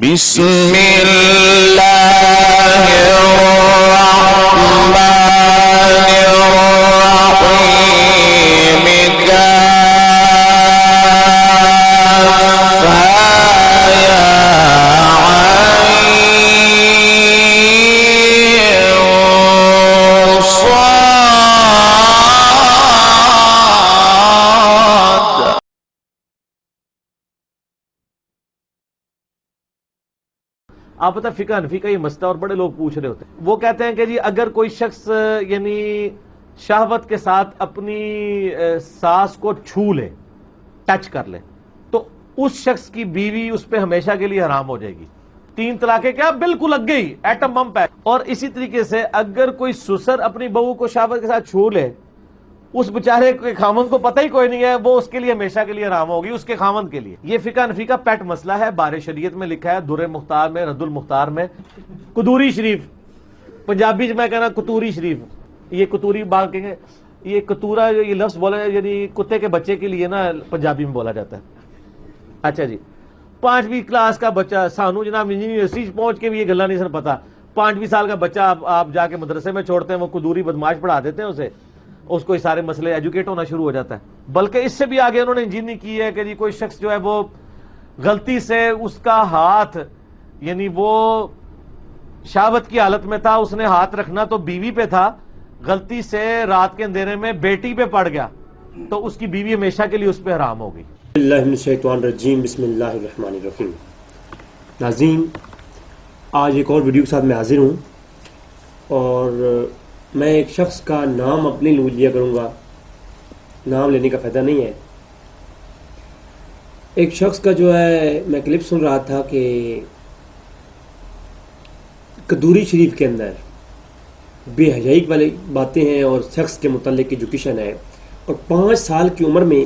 بسم اللہ الرحمن الرحیم کافہا یا عین صاد۔ آپ پتہ فقہ حنفی کا یہ مسئلہ اور بڑے لوگ پوچھ رہے ہوتے ہیں، وہ کہتے ہیں کہ جی اگر کوئی شخص یعنی شہوت کے ساتھ اپنی ساس کو چھو لے، ٹچ کر لے، تو اس شخص کی بیوی اس پہ ہمیشہ کے لیے حرام ہو جائے گی۔ 3 طلاقیں کیا بالکل لگ گئی، ایٹم بم پہ۔ اور اسی طریقے سے اگر کوئی سسر اپنی بہو کو شہوت کے ساتھ چھو لے، اس بیچارے کے خامند کو پتہ ہی کوئی نہیں ہے، وہ اس کے لیے ہمیشہ کے لیے حرام ہوگی، اس کے خامند کے لیے۔ یہ فقہ حنفی کا پیٹ مسئلہ ہے، بار شریعت میں لکھا ہے، در مختار میں، رد المختار میں، قدوری شریف، پنجابی میں کہنا قطوری شریف، یہ قطوری بات کہیں گے، یہ قطورہ یہ لفظ بولا ہے یعنی کتے کے بچے کے لیے نا پنجابی میں بولا جاتا ہے۔ اچھا جی، 5ویں کلاس کا بچہ سانو جناب یونیورسٹی پہنچ کے بھی یہ گلا نہیں سن پتا، 5ویں سال کا بچہ آپ جا کے مدرسے میں چھوڑتے ہیں، وہ قدوری بدماش پڑھا دیتے ہیں اسے، اس کو یہ سارے مسئلے ایجوکیٹ ہونا شروع ہو جاتا ہے۔ بلکہ اس سے بھی آگے انہوں نے انجینئرنگ کی ہے کہ جی کوئی شخص جو ہے وہ غلطی سے اس کا ہاتھ یعنی وہ شہوت کی حالت میں تھا، اس نے ہاتھ رکھنا تو بیوی پہ تھا، غلطی سے رات کے اندھیرے میں بیٹی پہ پڑ گیا تو اس کی بیوی ہمیشہ کے لیے اس پہ حرام ہوگی۔ اللہ من الشیطان الرجیم، بسم اللہ الرحمن الرحیم۔ ناظرین، آج ایک اور ویڈیو کے ساتھ میں حاضر ہوں، اور میں ایک شخص کا نام اپنے لیے لیا کروں گا، نام لینے کا فائدہ نہیں ہے۔ ایک شخص کا جو ہے میں کلپ سن رہا تھا کہ قدوری شریف کے اندر بے حیائی والی باتیں ہیں اور سیکس کے متعلق ایجوکیشن ہے، اور 5 سال کی عمر میں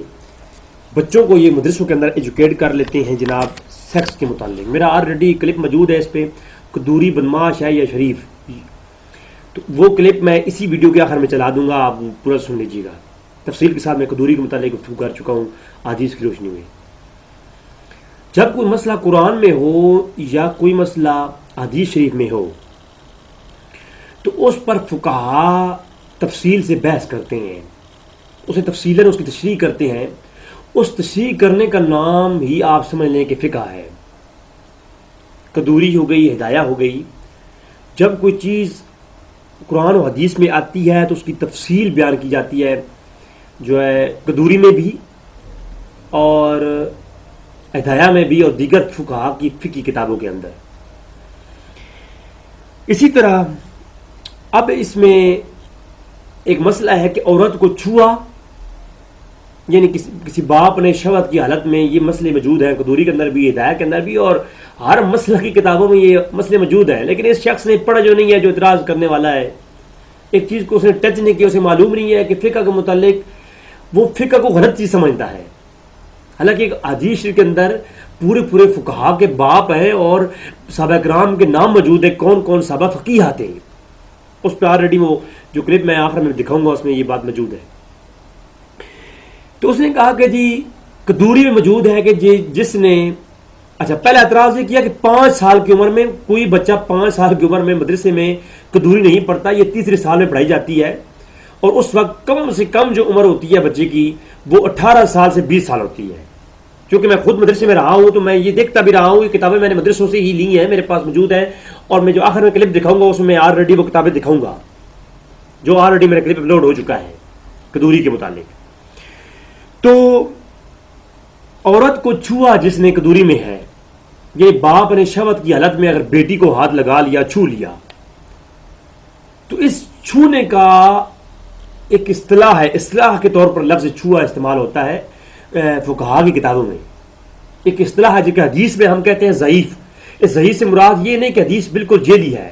بچوں کو یہ مدرسوں کے اندر ایجوکیٹ کر لیتے ہیں جناب سیکس کے متعلق۔ میرا آلریڈی کلپ موجود ہے، اس پہ قدوری بدماش ہے یا شریف، تو وہ کلپ میں اسی ویڈیو کے آخر میں چلا دوں گا، آپ پورا سن لیجیے گا۔ تفصیل کے ساتھ میں قدوری کے متعلق گفتگو کر چکا ہوں حدیث کی روشنی میں۔ جب کوئی مسئلہ قرآن میں ہو یا کوئی مسئلہ حدیث شریف میں ہو تو اس پر فقہا تفصیل سے بحث کرتے ہیں، اسے تفصیلاً اس کی تشریح کرتے ہیں۔ اس تشریح کرنے کا نام ہی آپ سمجھ لیں کہ فقہ ہے۔ قدوری ہو گئی، ہدایہ ہو گئی۔ جب کوئی چیز قرآن و حدیث میں آتی ہے تو اس کی تفصیل بیان کی جاتی ہے، جو ہے قدوری میں بھی اور ہدایہ میں بھی اور دیگر فقہا کی فقہی کتابوں کے اندر۔ اسی طرح اب اس میں ایک مسئلہ ہے کہ عورت کو چھوا، یعنی کسی باپ نے شہوت کی حالت میں، یہ مسئلے موجود ہیں قدوری کے اندر بھی، ہدایہ کے اندر بھی، اور ہر مسئلہ کی کتابوں میں یہ مسئلے موجود ہیں۔ لیکن اس شخص نے پڑھا جو نہیں ہے، جو اعتراض کرنے والا ہے، ایک چیز کو اس نے ٹچ نہیں کیا، اسے معلوم نہیں ہے کہ فقہ کے متعلق وہ فقہ کو غلط چیز سمجھتا ہے، حالانکہ ایک حدیث شریف کے اندر پورے فقہا کے باپ ہیں اور صحابہ کرام کے نام موجود ہیں، کون کون صحابہ فقیہ آتے ہیں۔ اس پہ آلریڈی وہ جو کلپ میں آخر میں دکھاؤں گا اس میں یہ بات موجود ہے۔ تو اس نے کہا کہ جی قدوری میں موجود ہے کہ جس نے اچھا پہلا اعتراض یہ کیا کہ 5 سال کی عمر میں کوئی بچہ 5 سال کی عمر میں مدرسے میں قدوری نہیں پڑھتا، یہ تیسرے سال میں پڑھائی جاتی ہے، اور اس وقت کم سے کم جو عمر ہوتی ہے بچے کی وہ 18 سال سے 20 سال ہوتی ہے۔ کیونکہ میں خود مدرسے میں رہا ہوں تو میں یہ دیکھتا بھی رہا ہوں، یہ کتابیں میں نے مدرسوں سے ہی لی ہیں، میرے پاس موجود ہیں، اور میں جو آخر میں کلپ دکھاؤں گا اس میں آلریڈی وہ کتابیں دکھاؤں گا جو آلریڈی میرا کلپ اپلوڈ ہو چکا ہے قدوری کے متعلق۔ تو عورت کو چھوا جس نے قدوری میں ہے، یہ باپ نے شہوت کی حالت میں اگر بیٹی کو ہاتھ لگا لیا، چھو لیا، تو اس چھونے کا ایک اصطلاح ہے، اصطلاح کے طور پر لفظ چھوا استعمال ہوتا ہے فقہا کی کتابوں میں۔ ایک اصطلاح ہے جس کے حدیث میں ہم کہتے ہیں ضعیف۔ اس ضعیف سے مراد یہ نہیں کہ حدیث بالکل جعلی ہے،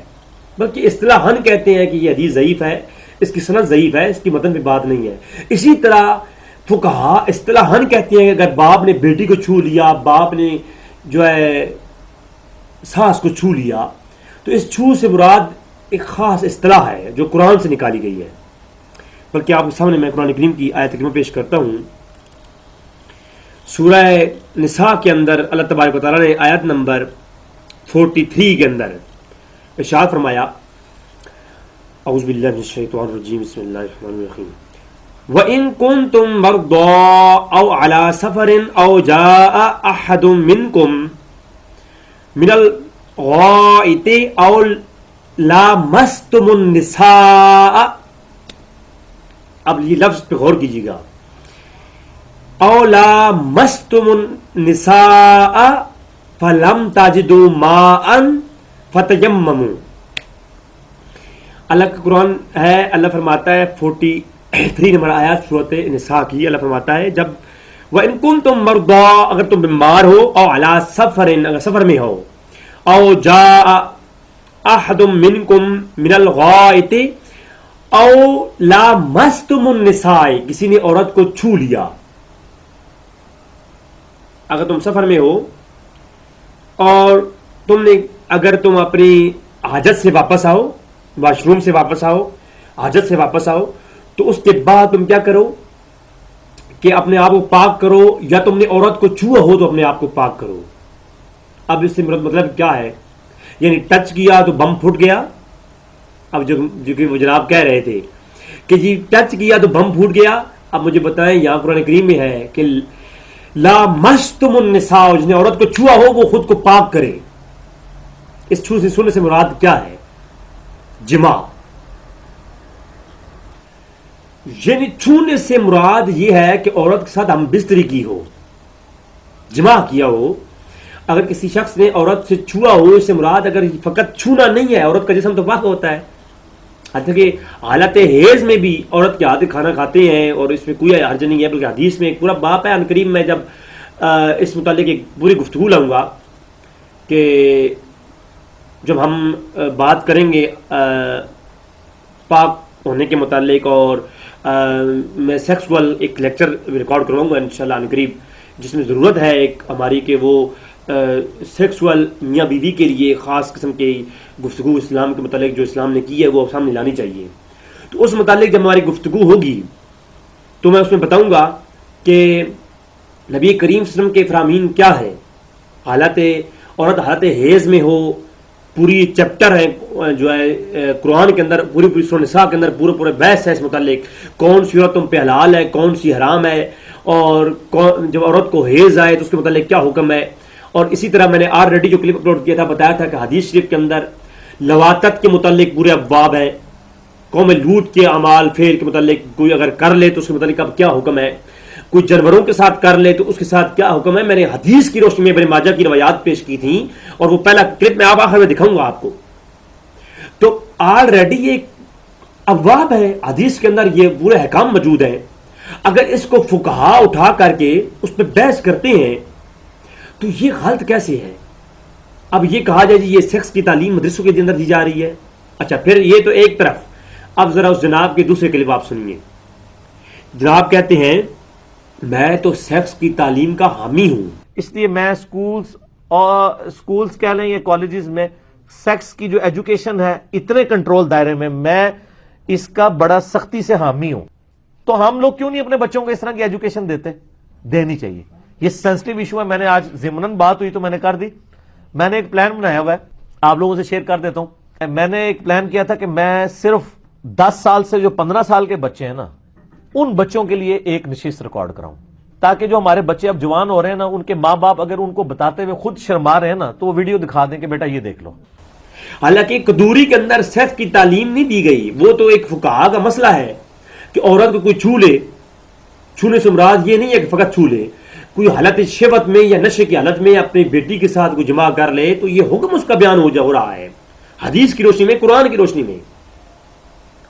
بلکہ اصطلاحاً کہتے ہیں کہ یہ حدیث ضعیف ہے، اس کی سند ضعیف ہے، اس کی متن پہ بات نہیں ہے۔ اسی طرح فقہا اصطلاحاً کہتے ہیں کہ اگر باپ نے بیٹی کو چھو لیا، باپ نے جو ہے ساس کو چھو لیا، تو اس چھو سے مراد ایک خاص اصطلاح ہے جو قرآن سے نکالی گئی ہے۔ بلکہ آپ کے سامنے میں قرآن کریم کی آیت کریمہ پیش کرتا ہوں۔ سورہ نساء کے اندر اللہ تبارک و تعالیٰ نے آیت نمبر 43 کے اندر ارشاد فرمایا اعوذ باللہ من الشیطان الرجیم بسم اللہ الرحمن الرحیم وَإِن كُنتُم مَّرْضَىٰ أَوْ عَلَىٰ سَفَرٍ أَوْ جَاءَ أَحَدٌ مِّنكُم مِّنَ الْغَائِطِ أَوْ لَامَسْتُمُ النِّسَاءَ. اب یہ لفظ پہ غور کیجیے گا. أَوْ لَامَسْتُمُ النِّسَاءَ فَلَمْ تَجِدُوا مَاءً فَتَيَمَّمُوا. اللہ کا قرآن ہے. اللہ فرماتا ہے 43 نمبر آیات سورۃ نساء کی. اللہ فرماتا ہے جب وَإِن كُنتُم مَّرْضَىٰ اگر تم بیمار ہو او علی سفر اگر سفر میں ہو او جاء احد منکم من الغائط او لامستم النساء کسی نے عورت کو چھو لیا. اگر تم سفر میں ہو اور اگر تم اپنی حاجت سے واپس آؤ, واش روم سے واپس آؤ, حاجت سے واپس آؤ, تو اس کے بعد تم کیا کرو کہ اپنے آپ کو پاک کرو, یا تم نے عورت کو چھوا ہو تو اپنے آپ کو پاک کرو. اب اس سے مطلب کیا ہے, یعنی ٹچ کیا تو بم پھٹ گیا. اب جو کہ وہ جناب کہہ رہے تھے کہ جی ٹچ کیا تو بم پھوٹ گیا. اب مجھے بتائیں یہاں قرآن کریم میں ہے کہ لا مستم النساء, جس نے عورت کو چھوا ہو وہ خود کو پاک کرے. اس چھو سے سننے سے مراد کیا ہے؟ جماع. یعنی چھونے سے مراد یہ ہے کہ عورت کے ساتھ ہم بستری کی ہو, جماع کیا ہو. اگر کسی شخص نے عورت سے چھوا ہو, اس سے مراد اگر فقط چھونا نہیں ہے, عورت کا جسم تو پاک ہوتا ہے. حتیٰ کہ حالت حیض میں بھی عورت کے ہاتھ کھانا کھاتے ہیں اور اس میں کوئی حرج نہیں ہے, بلکہ حدیث میں ایک پورا باپ ہے. قرآن کریم میں جب اس متعلق ایک پوری گفتگو لاؤں گا کہ جب ہم بات کریں گے پاک ہونے کے متعلق, اور میں سیکسول ایک لیکچر ریکارڈ کرواؤں گا انشاءاللہ ان قریب, جس میں ضرورت ہے ایک ہماری کہ وہ سیکسول میاں بیوی کے لیے خاص قسم کی گفتگو اسلام کے متعلق جو اسلام نے کی ہے وہ سامنے لانی چاہیے. تو اس متعلق جب ہماری گفتگو ہوگی تو میں اس میں بتاؤں گا کہ نبی کریم صلی اللہ علیہ وسلم کے فرامین کیا ہے. حالت عورت حالت حیض میں ہو, پوری چیپٹر ہے جو ہے قرآن کے اندر, پوری سورۃ نساء کے اندر پورے بحث ہے اس متعلق, کون سی عورت تم پہ حلال ہے, کون سی حرام ہے, اور جب عورت کو حیض آئے تو اس کے متعلق کیا حکم ہے. اور اسی طرح میں نے آلریڈی جو کلپ اپلوڈ کیا تھا بتایا تھا کہ حدیث شریف کے اندر لواطت کے متعلق پورے ابواب ہیں. قوم لوط کے اعمال فعل کے متعلق کوئی اگر کر لے تو اس کے متعلق اب کیا حکم ہے, کوئی جانوروں کے ساتھ کر لے تو اس کے ساتھ کیا حکم ہے. میں نے حدیث کی روشنی میں ابن ماجہ کی روایات پیش کی تھیں, اور وہ پہلا کلپ میں آخر میں دکھاؤں گا آپ کو. تو آلریڈی یہ ابواب ہے حدیث کے اندر, یہ پورے احکام موجود ہیں. اگر اس کو فقہا اٹھا کر کے اس پہ بحث کرتے ہیں تو یہ غلط کیسے ہے؟ اب یہ کہا جائے جی یہ سیکس کی تعلیم مدرسوں کے اندر دی جا رہی ہے. اچھا پھر یہ تو ایک طرف. اب ذرا اس جناب کے دوسرے کلپ آپ سنیے. جناب کہتے ہیں میں تو سیکس کی تعلیم کا حامی ہوں, اس لیے میں سکولز کہہ لیں یا کالجز میں سیکس کی جو ایجوکیشن ہے اتنے کنٹرول دائرے میں اس کا بڑا سختی سے حامی ہوں. تو ہم لوگ کیوں نہیں اپنے بچوں کو اس طرح کی ایجوکیشن دینی چاہیے. یہ سینسٹیو ایشو ہے. میں نے آج ضمناً بات ہوئی تو میں نے کر دی. میں نے ایک پلان بنایا ہوا ہے, آپ لوگوں سے شیئر کر دیتا ہوں. میں نے ایک پلان کیا تھا کہ میں صرف 10 سال سے جو 15 سال کے بچے ہیں نا, ان بچوں کے لیے ایک نشست ریکارڈ کراؤں, تاکہ جو ہمارے بچے اب جوان ہو رہے ہیں نا, ان کے ماں باپ اگر ان کو بتاتے ہوئے خود شرما رہے ہیں نا, تو وہ ویڈیو دکھا دیں کہ بیٹا یہ دیکھ لو. حالانکہ قدوری کے اندر سیکس کی تعلیم نہیں دی گئی, وہ تو ایک فقہا کا مسئلہ ہے کہ عورت کو کوئی چھو لے. چھونے سے مراد یہ نہیں ہے کہ فقط چھو لے, کوئی حالت شہوت میں یا نشے کی حالت میں اپنی بیٹی کے ساتھ کوئی جمع کر لے تو یہ حکم اس کا بیان ہو رہا ہے حدیث کی روشنی میں, قرآن کی روشنی میں.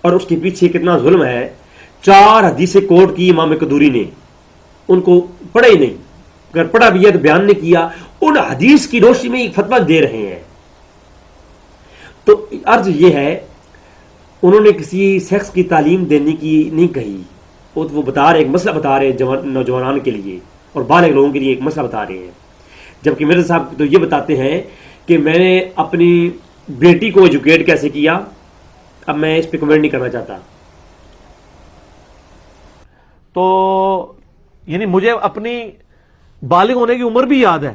اور اس کے پیچھے کتنا ظلم ہے. 4 حدیثیں کوٹ کی امام قدوری نے, ان کو پڑھا ہی نہیں, اگر پڑھا بھی ہے تو بیان نہیں کیا. ان حدیث کی روشنی میں ایک فتویٰ دے رہے ہیں. تو عرض یہ ہے انہوں نے کسی سیکس کی تعلیم دینے کی نہیں کہی, وہ بتا رہے ایک مسئلہ بتا رہے ہیں نوجوانان کے لیے اور بالغ لوگوں کے لیے ایک مسئلہ بتا رہے ہیں. جبکہ مرزا صاحب تو یہ بتاتے ہیں کہ میں نے اپنی بیٹی کو ایجوکیٹ کیسے کیا. اب میں اس پہ کمنٹ نہیں کرنا چاہتا. تو یعنی مجھے اپنی بالغ ہونے کی عمر بھی یاد ہے.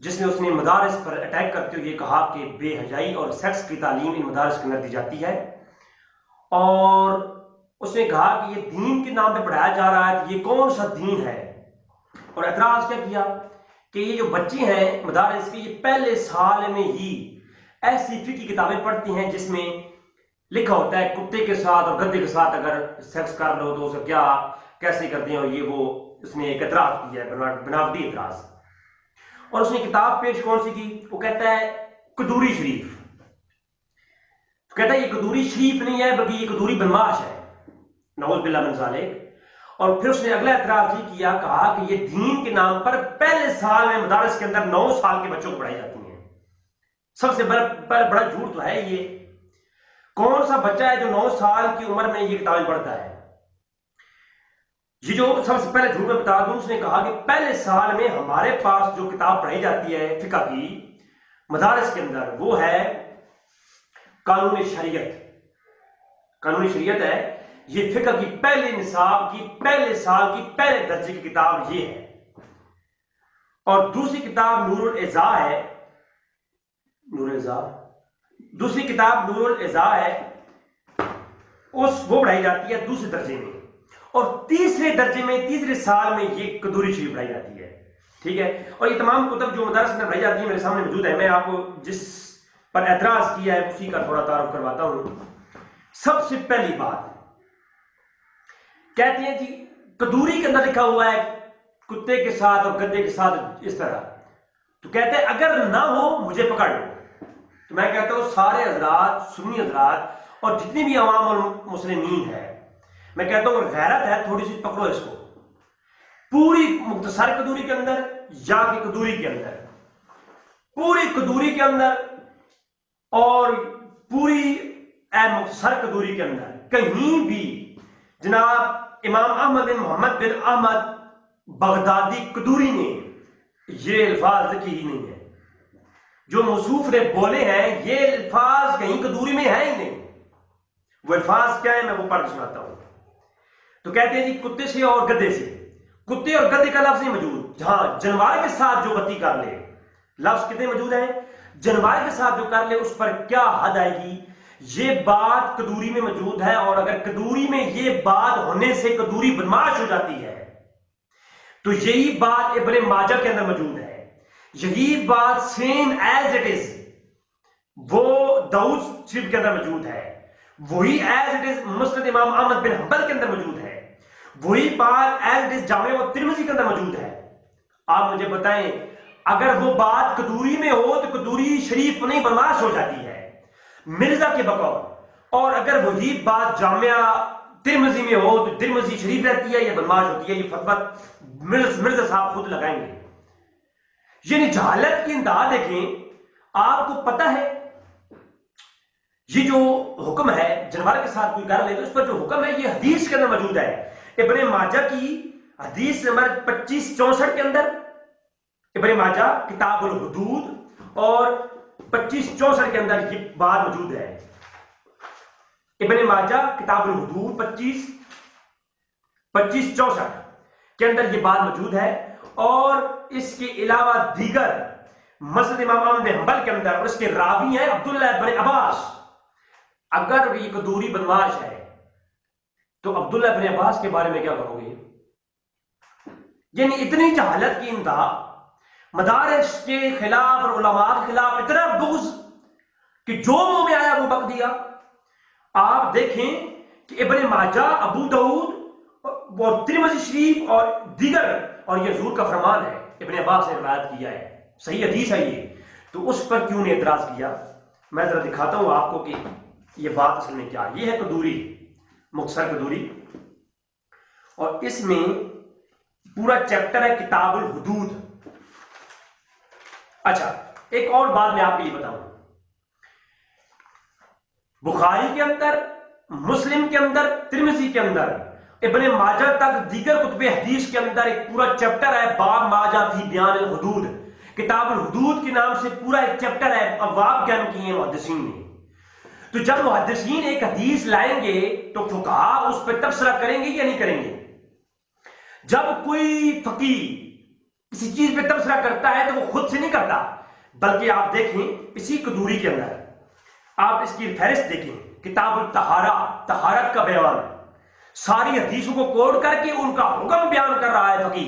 جس میں اس نے مدارس پر اٹیک کرتے ہوئے یہ کہا کہ بے حیائی اور سیکس کی تعلیم ان مدارس کے اندر دی جاتی ہے، اور اس نے کہا کہ یہ دین کے نام پہ پڑھایا جا رہا ہے، یہ کون سا دین ہے؟ اور اعتراض کیا کیا کہ یہ جو بچے ہیں مدارس کے، یہ پہلے سال میں ہی ایسی فقہی کتابیں پڑھتی ہیں جس میں لکھا ہوتا ہے کتے کے ساتھ اور گدے کے ساتھ اگر سیکس کر لو تو اسے کیا کیسے کرتے ہیں، اور یہ وہ اس نے ایک اعتراض کیا ہے، بناوٹی اعتراض۔ اور اس نے کتاب پیش کون سی کی؟ وہ کہتا ہے قدوری شریف۔ تو کہتا ہے یہ قدوری شریف نہیں ہے بلکہ یہ قدوری بدماش ہے، نعوذ باللہ من ذالک۔ اور پھر اس نے اگلا اعتراض یہ کیا، کہا کہ یہ دین کے نام پر پہلے سال میں مدارس کے اندر 9 سال کے بچوں کو پڑھائی جاتی ہیں۔ سب سے بڑا جھوٹ تو ہے یہ، کون سا بچہ ہے جو 9 سال کی عمر میں یہ کتابیں پڑھتا ہے؟ یہ جو سب سے پہلے جھوٹ میں بتا دوں، اس نے کہا کہ پہلے سال میں ہمارے پاس جو کتاب پڑھائی جاتی ہے فقہ کی مدارس کے اندر، وہ ہے قانون شریعت۔ قانون شریعت ہے، یہ فقہ کی پہلے نصاب کی پہلے سال کی پہلے درجے کی کتاب یہ ہے۔ اور دوسری کتاب نور العزا ہے، دوسری کتاب نور العزا ہے، وہ پڑھائی جاتی ہے دوسرے درجے میں، اور تیسرے درجے میں تیسرے سال میں یہ قدوری شریف پڑھائی جاتی ہے، ٹھیک ہے۔ اور یہ تمام کتب جو مدارس میں پڑھائی جاتی ہیں میرے سامنے موجود ہے، میں آپ کو جس پر اعتراض کیا ہے اسی کا تھوڑا تعارف کرواتا ہوں۔ سب سے پہلی بات کہتے ہیں جی قدوری کے اندر لکھا ہوا ہے کتے کے ساتھ اور گدے کے ساتھ اس طرح، تو کہتے ہیں اگر نہ ہو مجھے پکڑ لو۔ تو میں کہتا ہوں سارے حضرات، سنی حضرات اور جتنی بھی عوام اور مسلمین ہیں، میں کہتا ہوں غیرت ہے تھوڑی سی پکڑو اس کو، پوری مختصر قدوری کے اندر یا کہ قدوری کے اندر، پوری قدوری کے اندر اور پوری مختصر قدوری کے اندر کہیں بھی جناب امام احمد بن محمد بن احمد بغدادی قدوری نے یہ الفاظ لکھی ہی نہیں ہے۔ جو موصوف نے بولے ہیں یہ الفاظ کہیں قدوری میں ہے ہی نہیں۔ وہ الفاظ کیا ہے میں وہ پڑھ کے سناتا ہوں۔ تو کہتے ہیں جی کتے سے اور گدے سے، کتے اور گدے کا لفظ نہیں موجود، جہاں جنوار کے ساتھ جو غلطی کر لے، لفظ کتنے موجود ہیں؟ جنوار کے ساتھ جو کر لے اس پر کیا حد آئے گی؟ یہ بات قدوری میں موجود ہے، اور اگر قدوری میں یہ بات ہونے سے قدوری بدماش ہو جاتی ہے تو یہی بات ابن ماجہ کے اندر موجود ہے، یہی بات سیم ایز اٹ از وہ داؤد شریف کے اندر موجود ہے، وہی ایز اٹ از مسند امام احمد بن حنبل کے اندر موجود ہے، وہی بات ایز اٹ از جامع ترمذی کے اندر موجود ہے۔ آپ مجھے بتائیں اگر وہ بات قدوری میں ہو تو قدوری شریف نہیں بدماش ہو جاتی ہے مرزا کے بقول، اور اگر وہی بات جامعہ ترمذی میں ہو تو ترمذی شریف رہتی ہے یا بدماش ہوتی ہے؟ یہ فتویٰ مرزا صاحب خود لگائیں گے۔ یعنی جہالت کی انتہا دیکھیں۔ آپ کو پتہ ہے یہ جو حکم ہے جنوار کے ساتھ کوئی کر لے تو اس پر جو حکم ہے یہ حدیث کے اندر موجود ہے، ابن ماجہ کی حدیث نمبر 2564 کے اندر، ابن ماجہ کتاب الحدود اور 2564 کے اندر یہ بات موجود ہے۔ ابن ماجہ کتاب الحدود 2564 کے اندر یہ بات موجود ہے، اور اس کے علاوہ دیگر مسند امام احمد بن حنبل کے اندر، اور اس کے راوی ہیں عبداللہ بن عباس۔ اگر یہ قدوری بدماش ہے تو عبداللہ بن عباس کے بارے میں کیا کہو گے؟ یعنی اتنی جہالت کی انتہا، مدارس کے خلاف اور علماء کے خلاف اتنا بغض کہ جو منہ میں آیا وہ بک دیا۔ آپ دیکھیں کہ ابن ماجہ، ابو داؤد اور ترمذی شریف اور دیگر، اور یہ حضور کا فرمان ہے، ابن عباس نے روایت کیا ہے، صحیح حدیث ہے یہ، تو اس پر کیوں نے اعتراض کیا؟ میں ذرا دکھاتا ہوں آپ کو کہ یہ بات اصل میں کیا۔ یہ ہے قدوری، مختصر قدوری، اور اس میں پورا چیپٹر ہے کتاب الحدود۔ اچھا ایک اور بات میں آپ کے لیے بتاؤں، بخاری کے اندر، مسلم کے اندر، ترمذی کے اندر، ابن ماجہ تک دیگر کتب حدیث کے اندر ایک پورا چیپٹر ہے باب ما جاء فی بیان الحدود، کتاب الحدود کے نام سے پورا ایک چیپٹر ہے، ابواب قائم کیے ہیں محدثین نے۔ تو جب محدثین ایک حدیث لائیں گے تو فقہا اس پہ تبصرہ کریں گے یا نہیں کریں گے؟ جب کوئی فقیہ کسی چیز پہ تبصرہ کرتا ہے تو وہ خود سے نہیں کرتا، بلکہ آپ دیکھیں اسی قدوری کے اندر آپ اس کی فہرست دیکھیں، کتاب الطہارہ، طہارت کا بیان، ساری حدیثوں کو کوٹ کر کے ان کا حکم بیان کر رہا ہے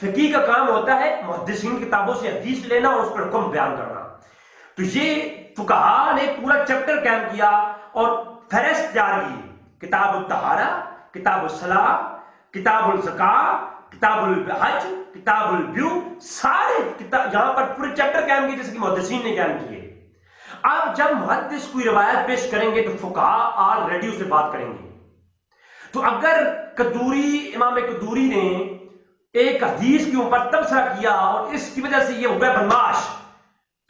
فقیہ کا کام ہوتا ہے محدثین کتابوں سے حدیث لینا اور اس پر حکم بیان کرنا۔ تو یہ فقہا نے پورا چیپٹر قائم کیا اور فہرست تیار کی، کتاب الطہارہ، کتاب الصلاۃ، کتاب الزکاۃ، کتاب الحج، کتاب البیوع، سارے کتاب یہاں پر پورے چیپٹر قائم کیے جیسے کہ محدثین نے قائم کیے۔ اب جب محدث کوئی روایت پیش کریں گے تو فقہا آلریڈی اس سے بات کریں گے۔ تو اگر امام قدوری نے ایک حدیث کے اوپر تبصرہ کیا اور اس کی وجہ سے یہ ہو گیا بدمعاش،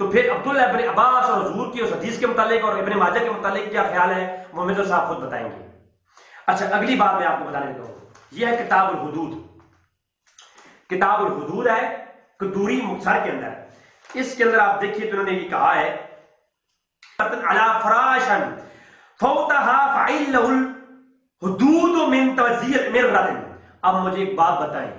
تو پھر عبداللہ ابن عباس اور حضور کی اس حدیث کے متعلق اور ابن ماجہ کے متعلق کیا خیال ہے وہ مرزا صاحب خود بتائیں گے۔ اچھا، اگلی بات میں آپ کو بتانے دیتا ہوں، یہ ہے کتاب الحدود۔ کتاب الحدود ہے قدوری مختصر کے اندر، اس کے اندر آپ دیکھیے تو انہوں نے یہ کہا ہے علی فراشا فوتها فعل له الحدود من توزیع مرۃ۔ اب مجھے ایک بات بتائیں،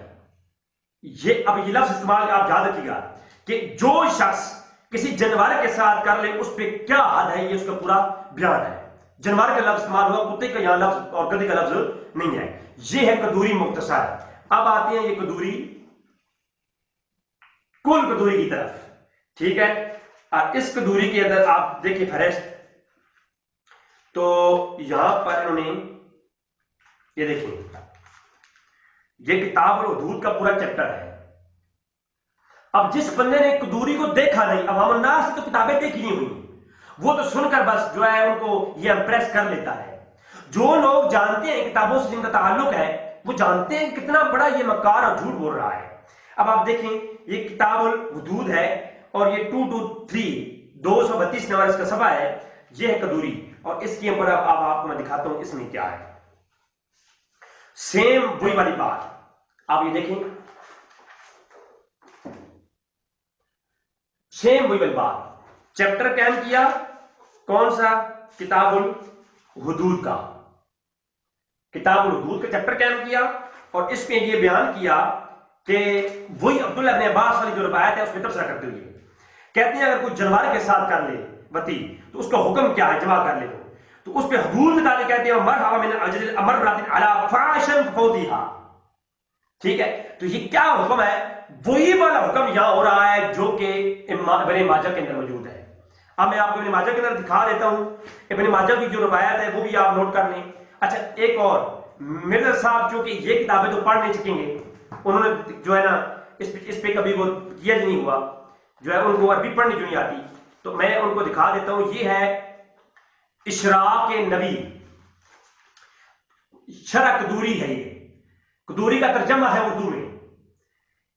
اب یہ لفظ استعمال آپ یاد رکھیے گا کہ جو شخص کسی جانور کے ساتھ کر لے اس پہ کیا حد ہے، یہ اس کا پورا بیان ہے۔ جانور کا لفظ استعمال ہوا، کتے کا یہاں لفظ اور گدھے کا لفظ نہیں ہے۔ یہ ہے قدوری مختصر۔ اب آتے ہیں یہ قدوری کل قدوری کی طرف، ٹھیک ہے۔ اور اس قدوری کے اندر آپ دیکھیں فہرست، تو یہاں پر انہوں نے یہ دیکھیں، یہ کتاب الحدود کا پورا چیپٹر ہے۔ اب جس بندے نے قدوری کو دیکھا نہیں، عوام الناس سے تو کتابیں دیکھی نہیں ہوئی، وہ تو سن کر بس جو ہے ان کو یہ امپریس کر لیتا ہے۔ جو لوگ جانتے ہیں کتابوں سے جن کا تعلق ہے وہ جانتے ہیں کتنا بڑا یہ مکار اور جھوٹ بول رہا ہے۔ اب آپ دیکھیں یہ کتاب الحدود ہے اور یہ 232 نمبر اس کا صفحہ ہے، یہ ہے قدوری، اور اس کے اوپر اب آپ کو میں دکھاتا ہوں اس میں کیا ہے۔ سیم وہی والی بات آپ یہ دیکھیں، سیم وہی والی بات، چیپٹر قائم کیا کون سا؟ کتاب الحدود کا، کتاب الحدود کا چیپٹر قائم کیا اور اس میں یہ بیان کیا کہ وہی عبداللہ ابن عباس والی جو روایت ہے اس میں تبصرہ کرتے ہوئے کہتے ہیں اگر کوئی جانور کے ساتھ کر لے وتی تو اس کا حکم کیا ہے، جمع کر لے تو اس پہ حدود متعلق کہتے ہیں مرحبا من اجل الامر برات علی فراشن فوتیھا، ٹھیک ہے۔ تو یہ کیا حکم ہے؟ وہی والا حکم یہاں ہو رہا ہے جو کہ ابن ماجہ کے اندر موجود ہے۔ اب میں آپ کو ابن ماجہ کے اندر دکھا دیتا ہوں، ابن ماجہ کی جو روایت ہے وہ بھی آپ نوٹ کر لیں۔ اچھا ایک اور، مرزا صاحب چونکہ یہ کتابیں تو پڑھ نہیں سکیں گے، انہوں نے جو ہے نا اس پہ کبھی وہ کیا نہیں ہوا، جو ہے ان کو عربی پڑھنی جو نہیں آتی، تو میں ان کو دکھا دیتا ہوں۔ یہ ہے اشراق نبی، شرح قدوری ہے، یہ قدوری کا ترجمہ ہے اردو میں۔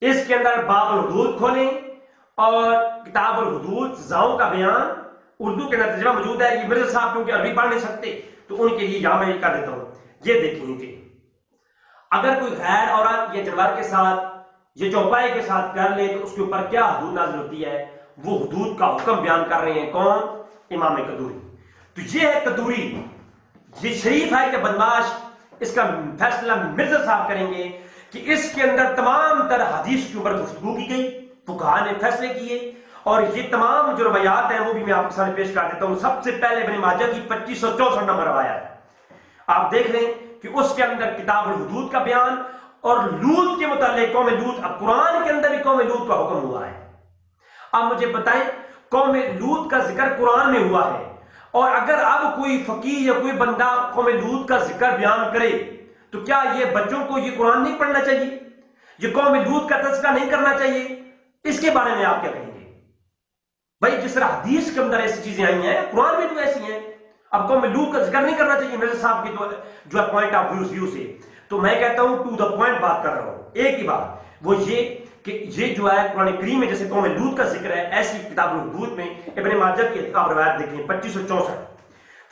اس کے اندر باب الحدود کھولیں اور کتاب الحدود سزاؤں کا بیان اردو کے اندر ترجمہ موجود ہے۔ یہ مرزا صاحب کیونکہ عربی پڑھ نہیں سکتے تو ان کے لیے یہاں میں یہ کر دیتا ہوں۔ یہ دیکھیں کہ اگر کوئی غیر عورت یا جانور کے ساتھ یا چوپائے کے ساتھ کر لے تو اس کے اوپر کیا حدود نازل ہوتی ہے، وہ حدود کا حکم بیان کر رہے ہیں کون؟ امام قدوری۔ تو یہ ہے قدوری، یہ شریف ہے کہ بدمعاش، اس کا فیصلہ مرزا صاحب کریں گے کہ اس کے اندر تمام تر حدیث کے اوپر گفتگو کی گئی، فقہا نے فیصلے کیے، اور یہ تمام جو روایات ہیں وہ بھی میں آپ کے سامنے پیش کر دیتا ہوں۔ سب سے پہلے ابن ماجہ کی 2564 نمبر روایت آپ دیکھ لیں کہ اس کے اندر کتاب الحدود کا بیان اور لوط کے متعلق قوم لوط، اب قرآن کے اندر بھی قوم لوط کا حکم ہوا ہے۔ اب مجھے بتائیں قوم لوط کا ذکر قرآن میں ہوا ہے، اور اگر اب کوئی فقیہ یا کوئی بندہ قوم لوط کا ذکر بیان کرے تو کیا یہ بچوں کو یہ قرآن نہیں پڑھنا چاہیے، یہ قوم لوط کا تذکرہ نہیں کرنا چاہیے؟ اس کے بارے میں آپ کیا کہیں گے؟ بھائی جس طرح حدیث کے اندر ایسی چیزیں آئی ہیں قرآن میں تو ایسی ہیں، اب قوم لوط کا ذکر نہیں کرنا چاہیے مرزا صاحب کی جو ہے پوائنٹ آف ویو سے؟ تو میں کہتا ہوں ٹو دا پوائنٹ بات کر رہا ہوں، ایک ہی بات، وہ یہ کہ یہ جو ہے قرآن کریم میں جیسے قوم لوط کا ذکر ہے، ایسی کتاب الحدود میں ابن ماجہ کی آپ روایت دیکھیں 2564،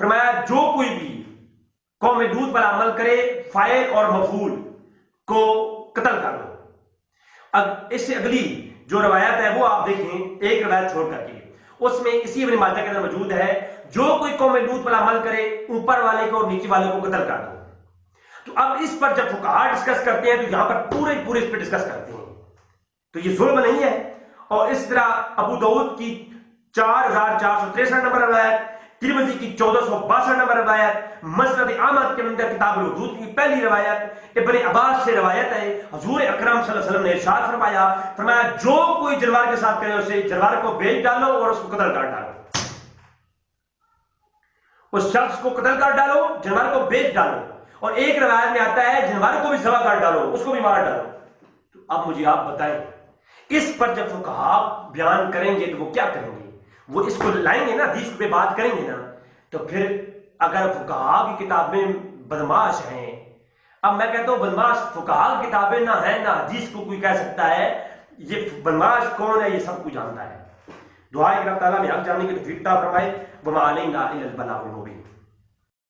فرمایا جو کوئی بھی قوم لوط پر عمل کرے فاعل اور مفعول کو قتل کر دو۔ اب اس سے اگلی جو روایت ہے وہ آپ دیکھیں، ایک روایت چھوڑ کر کے اس میں اسی ابن ماجہ کے اندر موجود ہے، جو کوئی قوم لوط پر عمل کرے اوپر والے کو اور نیچے والے کو قتل کر دو۔ تو اب اس پر جب فقہا ڈسکس کرتے ہیں تو یہاں پر پورے اس پہ ڈسکس کرتے ہیں تو یہ ظلم نہیں ہے. اور اس طرح ابو داؤد کی 4463 نمبر روایت، ترمذی کی 1462 نمبر روایت، مسند احمد کے اندر کتاب الحدود کی پہلی روایت، ابن عباس سے روایت ہے. حضور اکرم صلی اللہ علیہ وسلم نے ارشاد فرمایا جو کوئی جلوار کے ساتھ کرے اسے جلوار کو بیچ ڈالو اور اس کو قتل کر ڈالو. اس شخص کو قتل کر ڈالو، جانور کو بیچ ڈالو. اور ایک روایت میں آتا ہے جانور کو بھی ذبح کر ڈالو، اس کو بھی مار ڈالو. تو اب مجھے آپ بتائیں اس پر جب فقہا بیان کریں گے تو وہ کیا کریں گے؟ وہ اس کو لائیں گے نا، حدیث پہ بات کریں گے نا. تو پھر اگر فقہا کی کتابیں بدماش ہیں، اب میں کہتا ہوں بدماش فقہا کی کتابیں نہ ہیں نہ حدیث کو کوئی کہہ سکتا ہے. یہ بدماش کون ہے یہ سب کو جانتا ہے. دعا ہے کہ اللہ تعالیٰ نے حق جاننے کی توفیق عطا فرمائے. وما علینا الا البلاغ المبین.